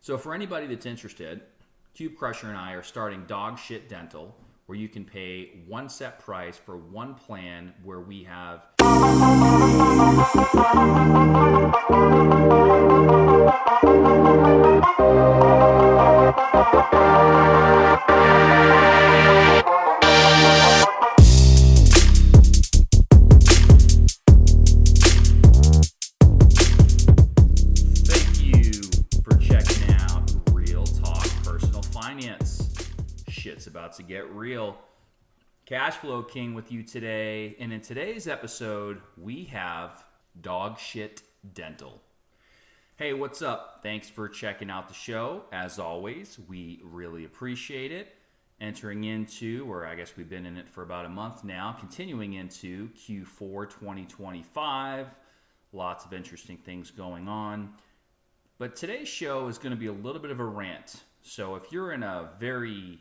So for anybody that's interested, Cube Crusher and I are starting Dogshit Dental, where you can pay one set price for one plan where we have Thank you for checking out Real Talk Personal Finance. Shit's about to get real. Cash Flow King with you today, and in today's episode, we have Dogshit Dental. Hey, what's up? Thanks for checking out the show. As always, we really appreciate it. Entering into, or I guess we've been in it for about a month now, continuing into Q4 2025. Lots of interesting things going on. But today's show is going to be a little bit of a rant. So if you're in a very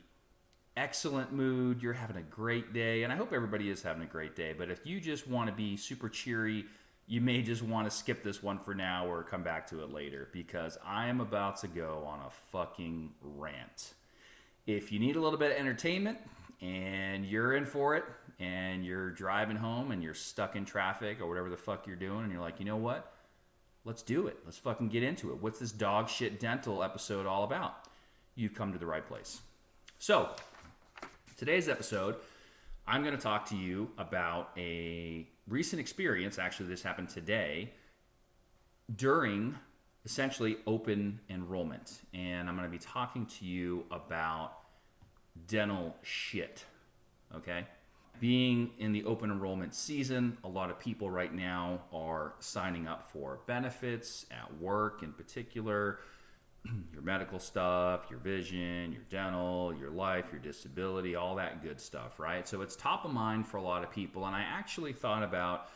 excellent mood, you're having a great day, and I hope everybody is having a great day, but if you just want to be super cheery, you may just want to skip this one for now or come back to it later, because I am about to go on a fucking rant. If you need a little bit of entertainment and you're in for it and you're driving home and you're stuck in traffic or whatever the fuck you're doing and you're like, you know what? Let's do it. Let's fucking get into it. What's this Dogshit Dental episode all about? You've come to the right place. So, today's episode, I'm going to talk to you about a recent experience. Actually, this happened today during essentially open enrollment. And I'm going to be talking to you about dental shit. Okay? Being in the open enrollment season, a lot of people right now are signing up for benefits at work in particular. Your medical stuff, your vision, your dental, your life, your disability, all that good stuff, right? So it's top of mind for a lot of people, and I actually thought about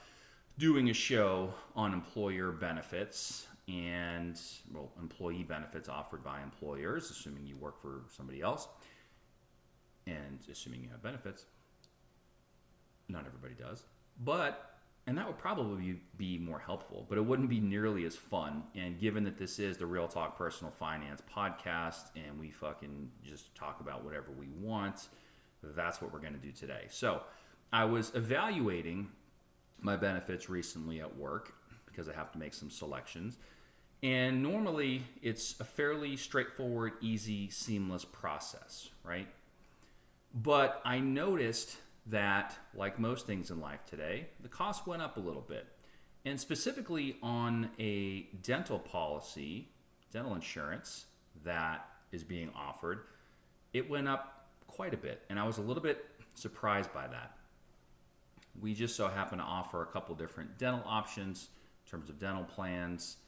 doing a show on employer benefits and, well, employee benefits offered by employers, assuming you work for somebody else, and assuming you have benefits. Not everybody does, and that would probably be more helpful, but it wouldn't be nearly as fun. And given that this is the Real Talk Personal Finance podcast and we fucking just talk about whatever we want, that's what we're going to do today. So I was evaluating my benefits recently at work because I have to make some selections. And normally it's a fairly straightforward, easy, seamless process, right? But I noticed that, like most things in life today, the cost went up a little bit. And specifically on a dental policy, dental insurance that is being offered, it went up quite a bit. And I was a little bit surprised by that. We just so happen to offer a couple different dental options in terms of dental plans.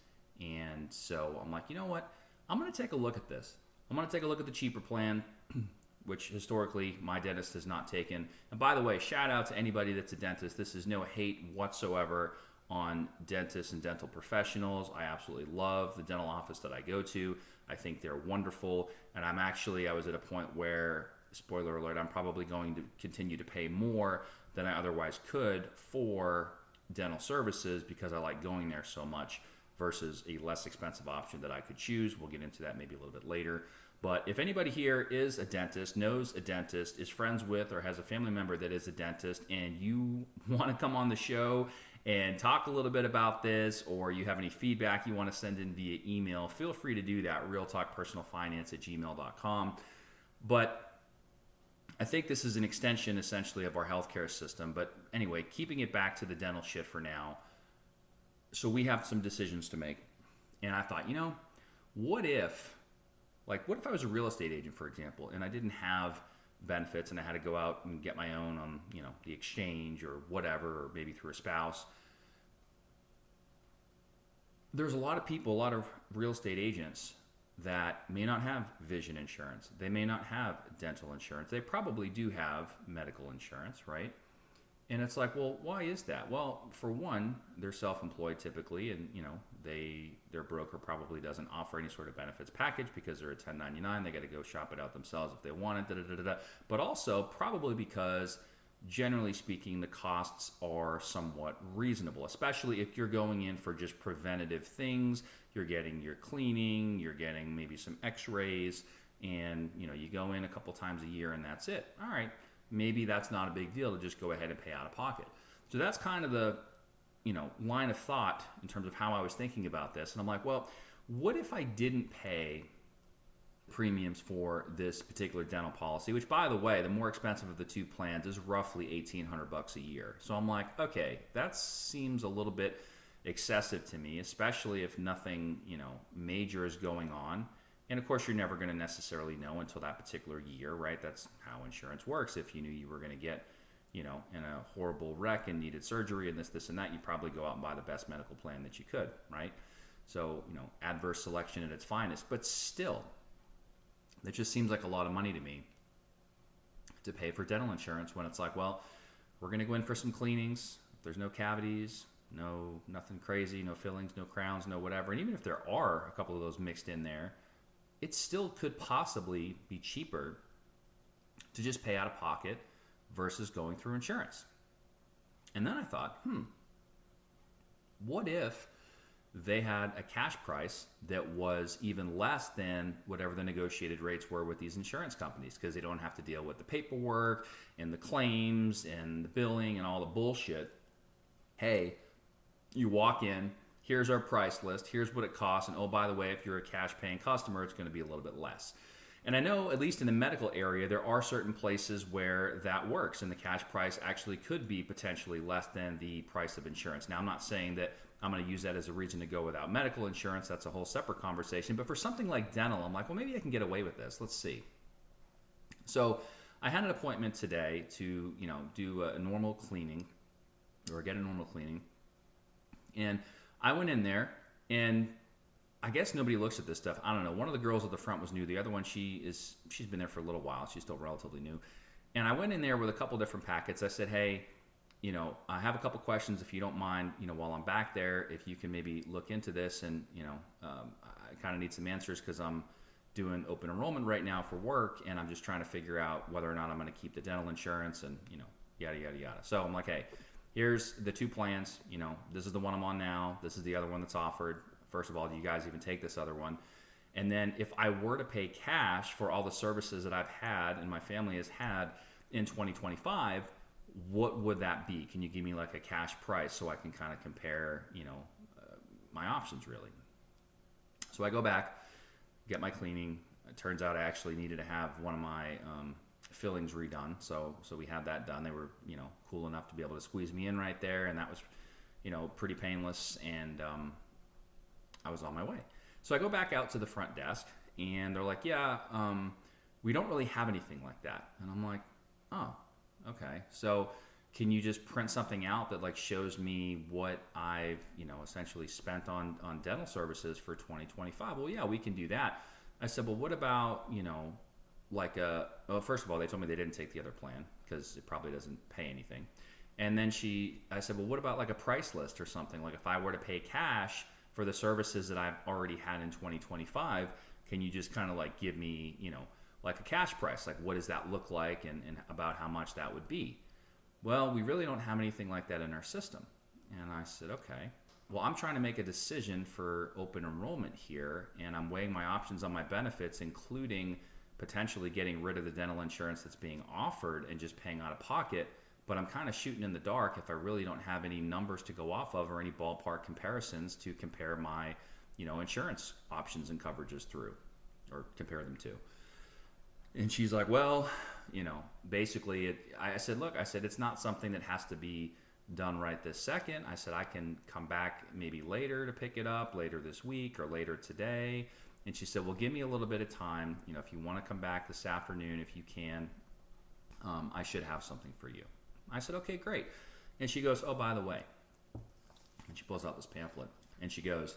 And so I'm like, you know what? I'm going to take a look at this. I'm going to take a look at the cheaper plan, which historically my dentist has not taken. And by the way, shout out to anybody that's a dentist. This is no hate whatsoever on dentists and dental professionals. I absolutely love the dental office that I go to. I think they're wonderful. And I was at a point where, spoiler alert, I'm probably going to continue to pay more than I otherwise could for dental services because I like going there so much versus a less expensive option that I could choose. We'll get into that maybe a little bit later. But if anybody here is a dentist, knows a dentist, is friends with, or has a family member that is a dentist, and you want to come on the show and talk a little bit about this, or you have any feedback you want to send in via email, feel free to do that, realtalkpersonalfinance@gmail.com. But I think this is an extension, essentially, of our healthcare system. But anyway, keeping it back to the dental shit for now. So we have some decisions to make. And I thought, what if I was a real estate agent, for example, and I didn't have benefits and I had to go out and get my own on, the exchange or whatever, or maybe through a spouse. There's a lot of people, a lot of real estate agents that may not have vision insurance. They may not have dental insurance. They probably do have medical insurance, right? And it's like, well, why is that? Well, for one, they're self-employed typically, and their broker probably doesn't offer any sort of benefits package because they're a 1099. They got to go shop it out themselves if they want it. But also probably because generally speaking, the costs are somewhat reasonable, especially if you're going in for just preventative things. You're getting your cleaning, you're getting maybe some x-rays, and you go in a couple times a year and that's it. All right, maybe that's not a big deal to just go ahead and pay out of pocket. So that's kind of the line of thought in terms of how I was thinking about this. And I'm like, well, what if I didn't pay premiums for this particular dental policy, which, by the way, the more expensive of the two plans is roughly $1,800 a year. So I'm like, okay, that seems a little bit excessive to me, especially if nothing major is going on. And of course, you're never going to necessarily know until that particular year, right? That's how insurance works. If you knew you were going to get in a horrible wreck and needed surgery and this and that, you'd probably go out and buy the best medical plan that you could, right? So adverse selection at its finest. But still, it just seems like a lot of money to me to pay for dental insurance when it's like, well, we're going to go in for some cleanings. There's no cavities, nothing crazy, no fillings, no crowns, no whatever. And even if there are a couple of those mixed in there, it still could possibly be cheaper to just pay out of pocket versus going through insurance. And then I thought, what if they had a cash price that was even less than whatever the negotiated rates were with these insurance companies, because they don't have to deal with the paperwork and the claims and the billing and all the bullshit. Hey, you walk in, here's our price list, here's what it costs, and oh, by the way, if you're a cash paying customer, it's going to be a little bit less. And I know, at least in the medical area, there are certain places where that works, and the cash price actually could be potentially less than the price of insurance. Now, I'm not saying that I'm going to use that as a reason to go without medical insurance. That's a whole separate conversation. But for something like dental, I'm like, well, maybe I can get away with this. Let's see. So I had an appointment today to, do a normal cleaning, or get a normal cleaning. And I went in there, and I guess nobody looks at this stuff. I don't know. One of the girls at the front was new. The other one, she's been there for a little while. She's still relatively new. And I went in there with a couple different packets. I said, hey, I have a couple questions, if you don't mind, while I'm back there, if you can maybe look into this, and, I kind of need some answers because I'm doing open enrollment right now for work, and I'm just trying to figure out whether or not I'm going to keep the dental insurance and, yada, yada, yada. So I'm like, hey, here's the two plans. This is the one I'm on now. This is the other one that's offered. First of all, do you guys even take this other one? And then if I were to pay cash for all the services that I've had and my family has had in 2025, what would that be? Can you give me like a cash price so I can kind of compare, my options really? So I go back, get my cleaning. It turns out I actually needed to have one of my fillings redone. So we had that done. They were, cool enough to be able to squeeze me in right there. And that was, pretty painless. And I was on my way. So I go back out to the front desk and they're like, yeah, we don't really have anything like that. And I'm like, oh, okay. So can you just print something out that like shows me what I've, essentially spent on dental services for 2025? Well, yeah, we can do that. I said, well, what about, well, first of all, they told me they didn't take the other plan because it probably doesn't pay anything. And then I said, well, what about like a price list or something? Like if I were to pay cash for the services that I've already had in 2025, can you just kind of like give me, like a cash price? Like what does that look like and about how much that would be? Well, we really don't have anything like that in our system. And I said, okay. Well, I'm trying to make a decision for open enrollment here, and I'm weighing my options on my benefits, including potentially getting rid of the dental insurance that's being offered and just paying out of pocket. But I'm kind of shooting in the dark if I really don't have any numbers to go off of or any ballpark comparisons to compare my, insurance options and coverages through or compare them to. And she's like, well, basically I said, look, it's not something that has to be done right this second. I said, I can come back maybe later to pick it up later this week or later today. And she said, well, give me a little bit of time. If you want to come back this afternoon, if you can, I should have something for you. I said, okay, great. And she goes, oh, by the way, and she pulls out this pamphlet and she goes,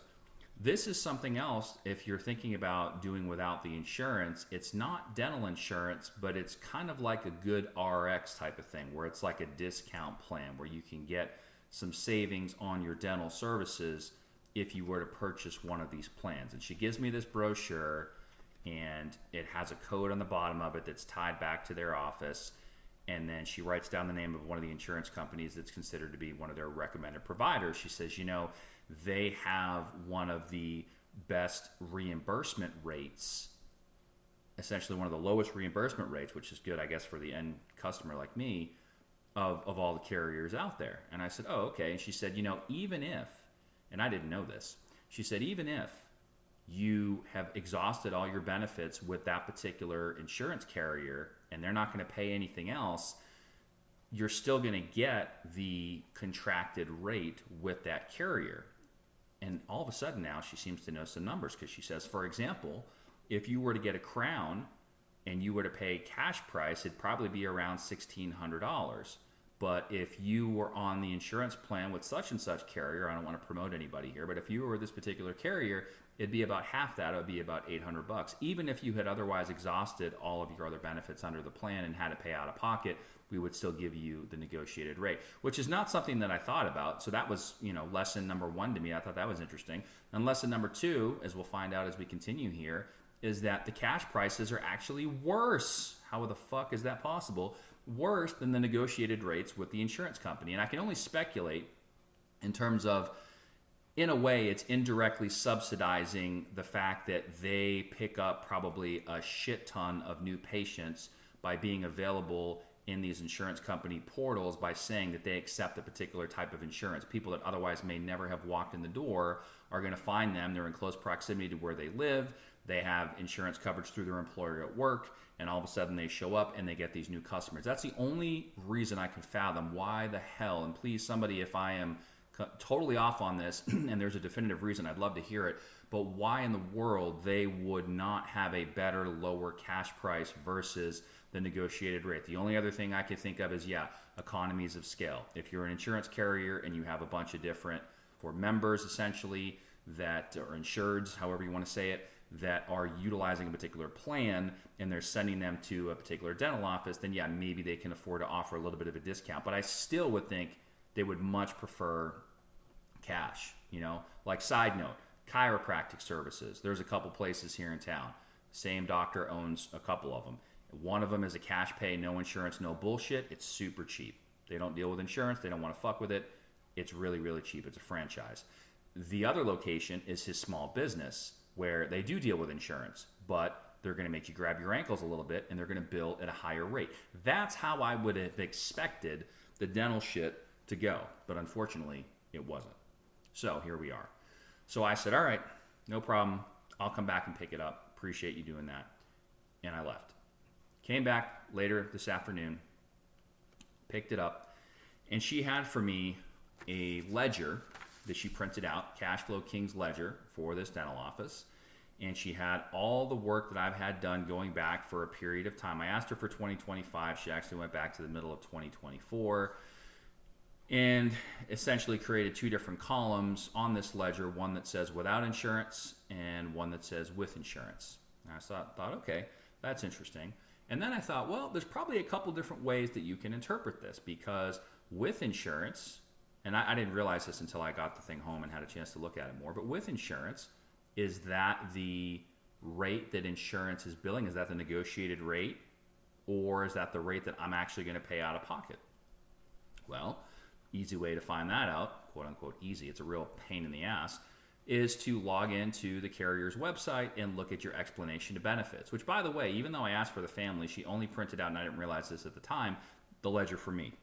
this is something else. If you're thinking about doing without the insurance, it's not dental insurance, but it's kind of like a good RX type of thing where it's like a discount plan where you can get some savings on your dental services if you were to purchase one of these plans. And she gives me this brochure and it has a code on the bottom of it that's tied back to their office. And then she writes down the name of one of the insurance companies that's considered to be one of their recommended providers. She says, they have one of the best reimbursement rates, essentially one of the lowest reimbursement rates, which is good, I guess, for the end customer like me, of all the carriers out there. And I said, oh, okay. And she said, even if, and I didn't know this, she said, even if you have exhausted all your benefits with that particular insurance carrier and they're not going to pay anything else, you're still going to get the contracted rate with that carrier. And all of a sudden now she seems to know some numbers, because she says, for example, if you were to get a Crown and you were to pay cash price, it'd probably be around $1,600. But if you were on the insurance plan with such and such carrier, I don't want to promote anybody here, but if you were this particular carrier, it'd be about half that. It would be about $800. Even if you had otherwise exhausted all of your other benefits under the plan and had to pay out of pocket, we would still give you the negotiated rate, which is not something that I thought about. So that was, lesson number one to me. I thought that was interesting. And lesson number two, as we'll find out as we continue here, is that the cash prices are actually worse. How the fuck is that possible? Worse than the negotiated rates with the insurance company. And I can only speculate in terms of, in a way, it's indirectly subsidizing the fact that they pick up probably a shit ton of new patients by being available in these insurance company portals, by saying that they accept a particular type of insurance. People that otherwise may never have walked in the door are going to find them. They're in close proximity to where they live. They have insurance coverage through their employer at work, and all of a sudden they show up and they get these new customers. That's the only reason I can fathom why the hell, and please somebody, if I am totally off on this and there's a definitive reason, I'd love to hear it, but why in the world they would not have a better, lower cash price versus the negotiated rate. The only other thing I could think of is, economies of scale. If you're an insurance carrier and you have a bunch of different, for members essentially, that are insureds, however you want to say it, that are utilizing a particular plan and they're sending them to a particular dental office, then maybe they can afford to offer a little bit of a discount. But I still would think they would much prefer cash. Like, side note, chiropractic services. There's a couple places here in town. Same doctor owns a couple of them. One of them is a cash pay, no insurance, no bullshit. It's super cheap. They don't deal with insurance. They don't want to fuck with it. It's really, really cheap. It's a franchise. The other location is his small business, where they do deal with insurance, but they're going to make you grab your ankles a little bit and they're going to bill at a higher rate. That's how I would have expected the dental shit to go, but unfortunately it wasn't. So here we are. So I said, all right, no problem. I'll come back and pick it up. Appreciate you doing that. And I left. Came back later this afternoon, picked it up, and she had for me a ledger that she printed out, Cashflow King's ledger for this dental office. And she had all the work that I've had done going back for a period of time. I asked her for 2025. She actually went back to the middle of 2024 and essentially created two different columns on this ledger, one that says without insurance and one that says with insurance. And I thought, okay, that's interesting. And then I thought, well, there's probably a couple different ways that you can interpret this, because with insurance, and I didn't realize this until I got the thing home and had a chance to look at it more, but with insurance, is that the rate that insurance is billing? Is that the negotiated rate? Or is that the rate that I'm actually going to pay out of pocket? Well, easy way to find that out, quote unquote easy, it's a real pain in the ass, is to log into the carrier's website and look at your explanation of benefits, which, by the way, even though I asked for the family, she only printed out, and I didn't realize this at the time, the ledger for me,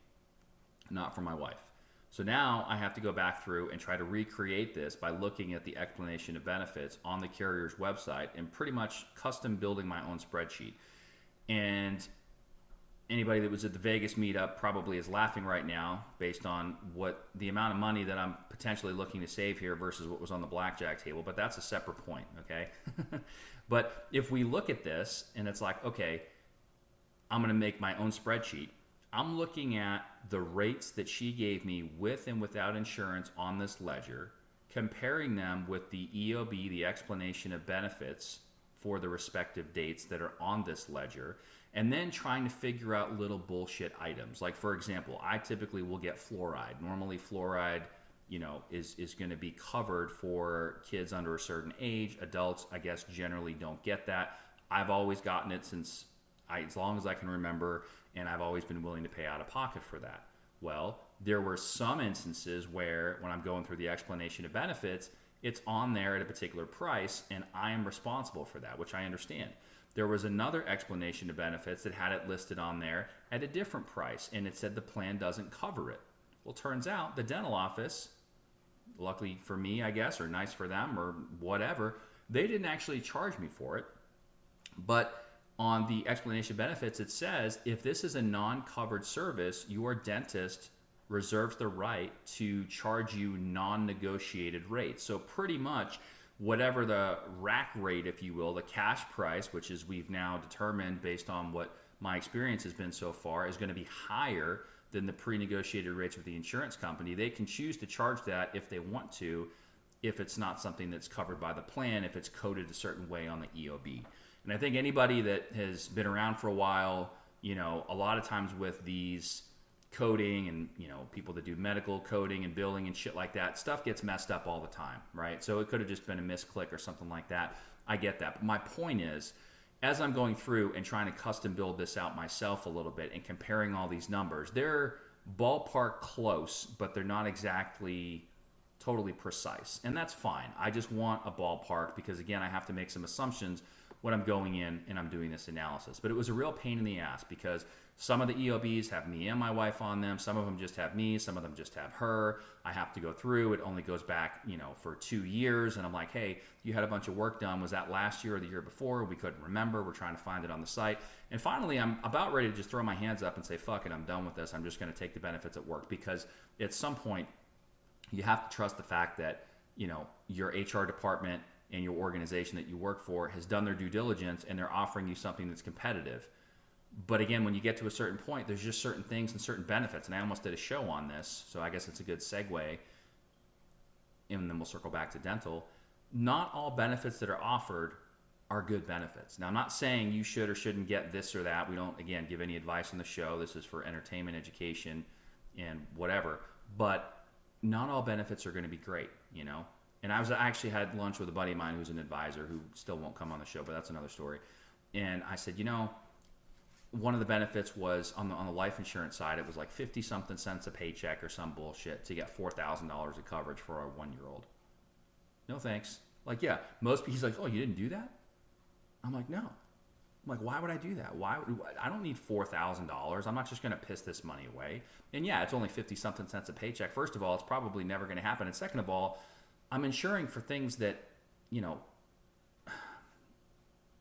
not for my wife. So now I have to go back through and try to recreate this by looking at the explanation of benefits on the carrier's website and pretty much custom building my own spreadsheet. And anybody that was at the Vegas meetup probably is laughing right now based on what the amount of money that I'm potentially looking to save here versus what was on the blackjack table, but that's a separate point, okay? But if we look at this and it's like, okay, I'm going to make my own spreadsheet. I'm looking at the rates that she gave me with and without insurance on this ledger, comparing them with the EOB, the explanation of benefits for the respective dates that are on this ledger, and then trying to figure out little bullshit items. Like, for example, I typically will get fluoride. Normally fluoride, is going to be covered for kids under a certain age. Adults, I guess, generally don't get that. I've always gotten it since as long as I can remember, and I've always been willing to pay out of pocket for that. Well, there were some instances where when I'm going through the explanation of benefits, it's on there at a particular price, and I am responsible for that, which I understand. There was another explanation of benefits that had it listed on there at a different price, and it said the plan doesn't cover it. Well, turns out the dental office, luckily for me, I guess, or nice for them, or whatever, they didn't actually charge me for it. But on the explanation of benefits, it says if this is a non-covered service, your dentist reserves the right to charge you non-negotiated rates. So pretty much whatever the rack rate, if you will, the cash price, which is we've now determined based on what my experience has been so far, is going to be higher than the pre-negotiated rates with the insurance company. They can choose to charge that if they want to, if it's not something that's covered by the plan, if it's coded a certain way on the EOB. And I think anybody that has been around for a while, a lot of times with these coding and, people that do medical coding and billing and shit like that, stuff gets messed up all the time, right? So it could have just been a misclick or something like that. I get that. But my point is, as I'm going through and trying to custom build this out myself a little bit and comparing all these numbers, they're ballpark close, but they're not exactly totally precise. And that's fine. I just want a ballpark because, again, I have to make some assumptions when I'm going in and I'm doing this analysis. But it was a real pain in the ass because some of the EOBs have me and my wife on them. Some of them just have me. Some of them just have her. I have to go through. It only goes back, for 2 years. And I'm like, hey, you had a bunch of work done. Was that last year or the year before? We couldn't remember. We're trying to find it on the site. And finally, I'm about ready to just throw my hands up and say, fuck it, I'm done with this. I'm just going to take the benefits at work because at some point, you have to trust the fact that, your HR department and your organization that you work for has done their due diligence and they're offering you something that's competitive. But again, when you get to a certain point, there's just certain things and certain benefits. And I almost did a show on this, so I guess it's a good segue. And then we'll circle back to dental. Not all benefits that are offered are good benefits. Now, I'm not saying you should or shouldn't get this or that. We don't, again, give any advice on the show. This is for entertainment, education, and whatever. But not all benefits are going to be great, And I actually had lunch with a buddy of mine who's an advisor who still won't come on the show, but that's another story. And I said, one of the benefits was on the life insurance side, it was like 50-something cents a paycheck or some bullshit to get $4,000 of coverage for a 1-year-old. No thanks. Like, yeah, he's like, oh, you didn't do that? I'm like, no. I'm like, why would I do that? I don't need $4,000. I'm not just going to piss this money away. And yeah, it's only 50-something cents a paycheck. First of all, it's probably never going to happen. And second of all, I'm insuring for things that,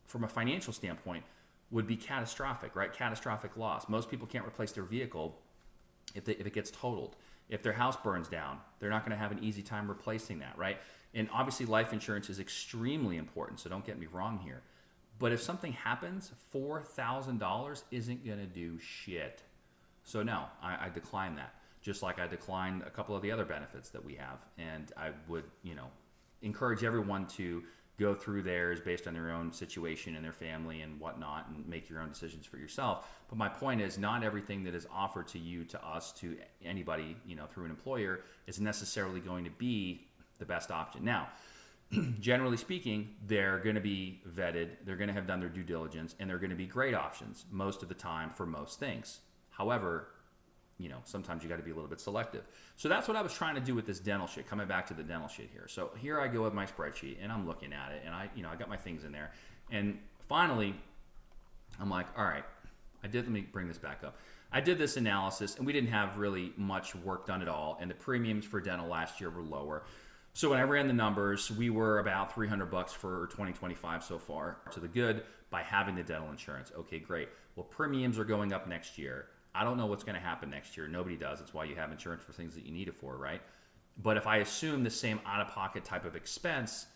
from a financial standpoint, would be catastrophic, right? Catastrophic loss. Most people can't replace their vehicle if it gets totaled. If their house burns down, they're not going to have an easy time replacing that, right? And obviously life insurance is extremely important, so don't get me wrong here. But if something happens, $4,000 isn't going to do shit. So no, I decline that. Just like I declined a couple of the other benefits that we have. And I would, encourage everyone to go through theirs based on their own situation and their family and whatnot and make your own decisions for yourself. But my point is not everything that is offered to you, to us, to anybody, through an employer is necessarily going to be the best option. Now, generally speaking, they're going to be vetted, they're going to have done their due diligence, and they're going to be great options most of the time for most things. However, sometimes you got to be a little bit selective. So that's what I was trying to do with this dental shit, coming back to the dental shit here. So here I go with my spreadsheet and I'm looking at it and I got my things in there. And finally, I'm like, all right, let me bring this back up. I did this analysis and we didn't have really much work done at all. And the premiums for dental last year were lower. So when I ran the numbers, we were about $300 for 2025 so far to the good by having the dental insurance. Okay, great. Well, premiums are going up next year. I don't know what's going to happen next year. Nobody does. That's why you have insurance for things that you need it for, right? But if I assume the same out-of-pocket type of expense,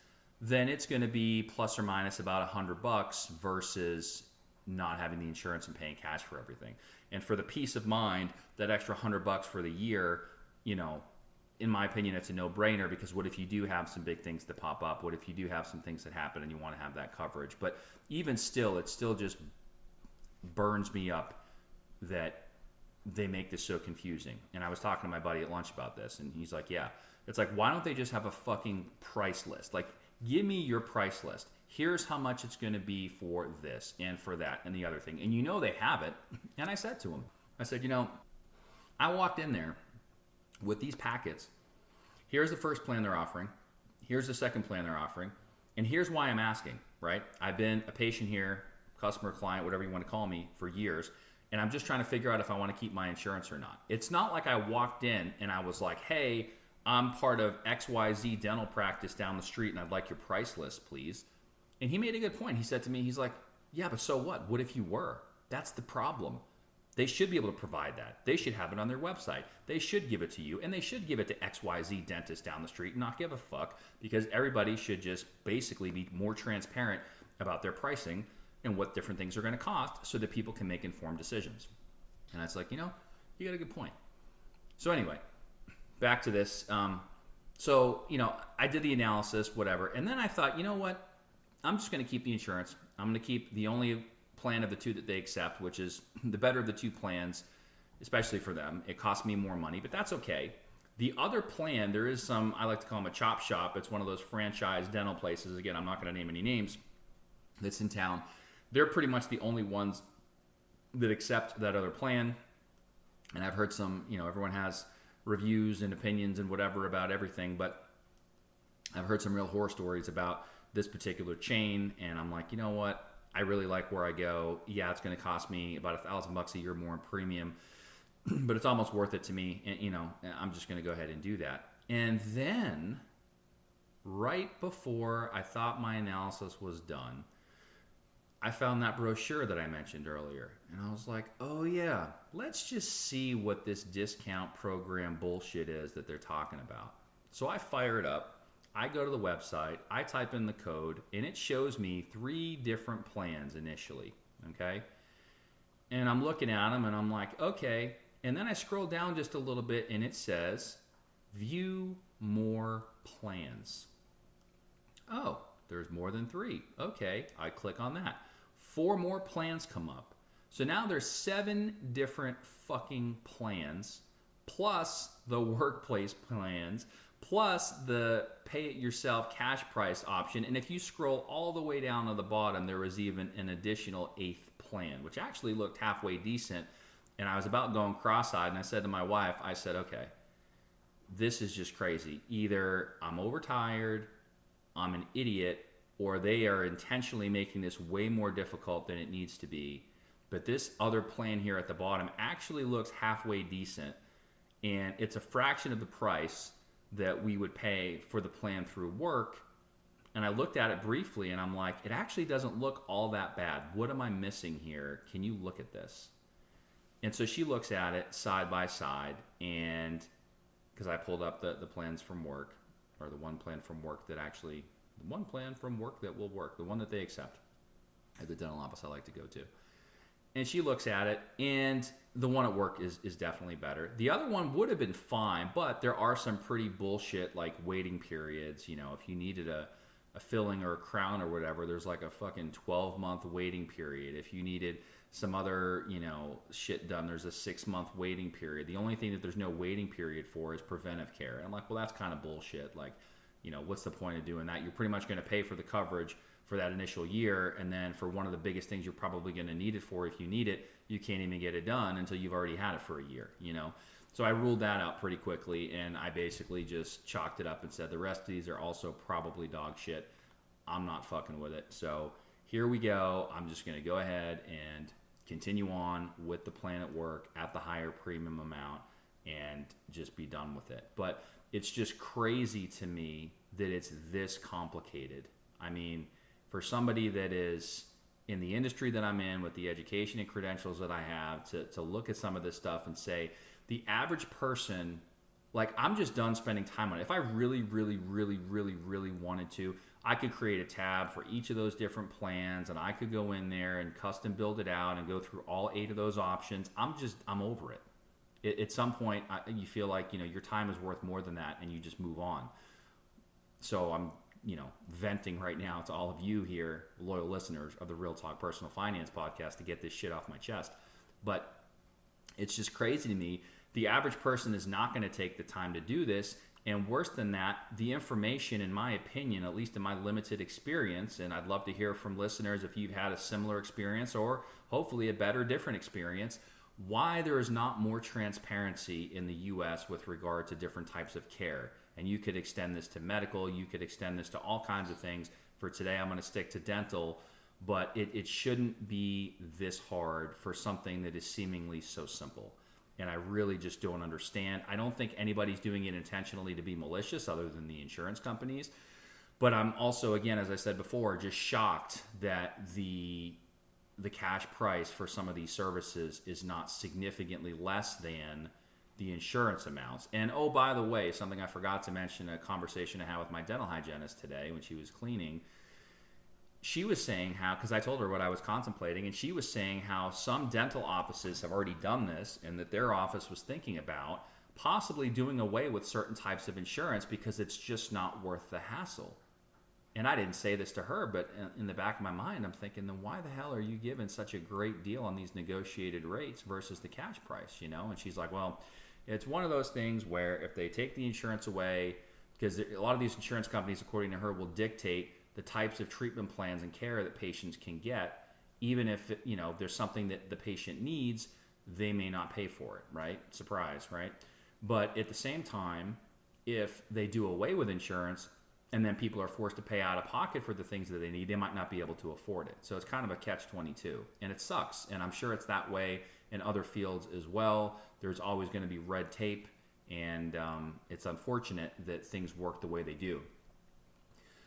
then it's going to be plus or minus about $100 versus not having the insurance and paying cash for everything. And for the peace of mind, that extra $100 for the year, in my opinion, it's a no-brainer because what if you do have some big things that pop up? What if you do have some things that happen and you want to have that coverage? But even still, it still just burns me up that they make this so confusing. And I was talking to my buddy at lunch about this, and he's like, yeah. It's like, why don't they just have a fucking price list? Like, give me your price list. Here's how much it's going to be for this and for that and the other thing. And they have it. And I said to him, I said, I walked in there with these packets. Here's the first plan they're offering. Here's the second plan they're offering. And here's why I'm asking, right? I've been a patient here, customer, client, whatever you want to call me, for years. And I'm just trying to figure out if I want to keep my insurance or not. It's not like I walked in and I was like, hey, I'm part of XYZ dental practice down the street and I'd like your price list, please. And he made a good point. He said to me, he's like, yeah, but so what? What if you were? That's the problem. They should be able to provide that. They should have it on their website. They should give it to you, and they should give it to XYZ dentist down the street and not give a fuck, because everybody should just basically be more transparent about their pricing and what different things are going to cost so that people can make informed decisions. And it's like, you got a good point. So anyway, back to this. I did the analysis, whatever, and then I thought, you know what? I'm just going to keep the insurance. I'm going to keep the only plan of the two that they accept, which is the better of the two plans, especially for them. It costs me more money, but that's okay. The other plan, there is some, I like to call them a chop shop. It's one of those franchise dental places. Again, I'm not going to name any names, that's in town. They're pretty much the only ones that accept that other plan. And I've heard some, everyone has reviews and opinions and whatever about everything, but I've heard some real horror stories about this particular chain, and I'm like, you know what? I really like where I go. Yeah, it's going to cost me about $1,000 a year more in premium, but it's almost worth it to me. And I'm just going to go ahead and do that. And then, right before I thought my analysis was done, I found that brochure that I mentioned earlier, and I was like, oh yeah, let's just see what this discount program bullshit is that they're talking about. So I fire it up. I go to the website, I type in the code, and it shows me 3 different plans initially, okay? And I'm looking at them, and I'm like, okay. And then I scroll down just a little bit, and it says, view more plans. Oh, there's more than 3. Okay, I click on that. 4 more plans come up. So now there's 7 different fucking plans, plus the workplace plans, plus the pay-it-yourself cash price option. And if you scroll all the way down to the bottom, there was even an additional 8th plan, which actually looked halfway decent. And I was about going cross-eyed, and I said to my wife, I said, okay, this is just crazy. Either I'm overtired, I'm an idiot, or they are intentionally making this way more difficult than it needs to be. But this other plan here at the bottom actually looks halfway decent, and it's a fraction of the price that we would pay for the plan through work. And I looked at it briefly, and I'm like, it actually doesn't look all that bad. What am I missing here? Can you look at this? And so she looks at it side by side, and because I pulled up the plans from work, or the one plan from work that actually, the one plan from work that will work, the one that they accept at the dental office I like to go to. And she looks at it, and the one at work is definitely better. The other one would have been fine, but there are some pretty bullshit like waiting periods. If you needed a filling or a crown or whatever, there's like a fucking 12-month waiting period. If you needed some other, shit done, there's a 6-month waiting period. The only thing that there's no waiting period for is preventive care. And I'm like, well, that's kind of bullshit. Like, what's the point of doing that? You're pretty much going to pay for the coverage for that initial year, and then for one of the biggest things you're probably going to need it for, if you need it, you can't even get it done until you've already had it for a year, So I ruled that out pretty quickly, and I basically just chalked it up and said the rest of these are also probably dog shit. I'm not fucking with it. So here we go. I'm just going to go ahead and continue on with the plan at work at the higher premium amount and just be done with it. But it's just crazy to me that it's this complicated. I mean, for somebody that is in the industry that I'm in, with the education and credentials that I have, to look at some of this stuff and say, the average person, like, I'm just done spending time on it. If I really, really, really, really, really wanted to, I could create a tab for each of those different plans, and I could go in there and custom build it out and go through all 8 of those options. I'm over it. At some point, you feel like, your time is worth more than that, and you just move on. So I'm, venting right now to all of you here, loyal listeners of the Real Talk Personal Finance podcast, to get this shit off my chest. But it's just crazy to me. The average person is not going to take the time to do this. And worse than that, the information, in my opinion, at least in my limited experience, and I'd love to hear from listeners if you've had a similar experience or hopefully a better, different experience, why there is not more transparency in the U.S. with regard to different types of care. And you could extend this to medical, you could extend this to all kinds of things. For today, I'm going to stick to dental, but it shouldn't be this hard for something that is seemingly so simple. And I really just don't understand. I don't think anybody's doing it intentionally to be malicious other than the insurance companies. But I'm also, again, as I said before, just shocked that the cash price for some of these services is not significantly less than the insurance amounts. And oh, by the way, something I forgot to mention, a conversation I had with my dental hygienist today when she was cleaning, she was saying how, because I told her what I was contemplating, and she was saying how some dental offices have already done this and that their office was thinking about possibly doing away with certain types of insurance because it's just not worth the hassle. And I didn't say this to her, but in the back of my mind, I'm thinking, then why the hell are you giving such a great deal on these negotiated rates versus the cash price, you know? And she's like, well, it's one of those things where if they take the insurance away, because a lot of these insurance companies, according to her, will dictate the types of treatment plans and care that patients can get, even if there's something that the patient needs, they may not pay for it, right? Surprise, right? But at the same time, if they do away with insurance and then people are forced to pay out of pocket for the things that they need, they might not be able to afford it. So it's kind of a catch-22, and it sucks. And I'm sure it's that way in other fields as well. There's always going to be red tape, and it's unfortunate that things work the way they do.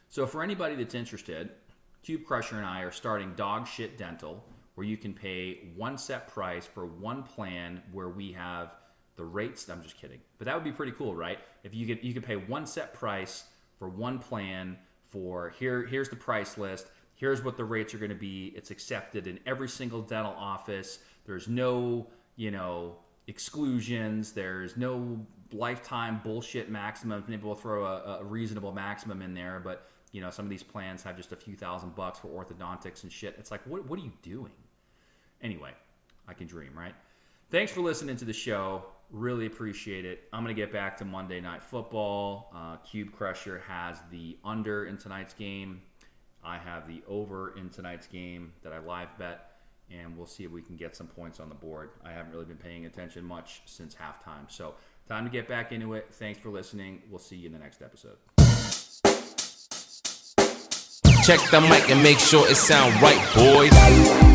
So for anybody that's interested, Cube Crusher and I are starting Dogshit Dental, where you can pay one set price for one plan where we have the rates. I'm just kidding. But that would be pretty cool, right? If you could pay one set price for one plan for here's the price list. Here's what the rates are going to be. It's accepted in every single dental office. There's no, exclusions. There's no lifetime bullshit maximum. Maybe we'll throw a reasonable maximum in there, but some of these plans have just a few $1,000 for orthodontics and shit. It's like, what are you doing? Anyway, I can dream, right? Thanks for listening to the show. Really appreciate it. I'm going to get back to Monday Night Football. Cube Crusher has the under in tonight's game. I have the over in tonight's game that I live bet, and we'll see if we can get some points on the board. I haven't really been paying attention much since halftime. So time to get back into it. Thanks for listening. We'll see you in the next episode. Check the mic and make sure it sound right, boys.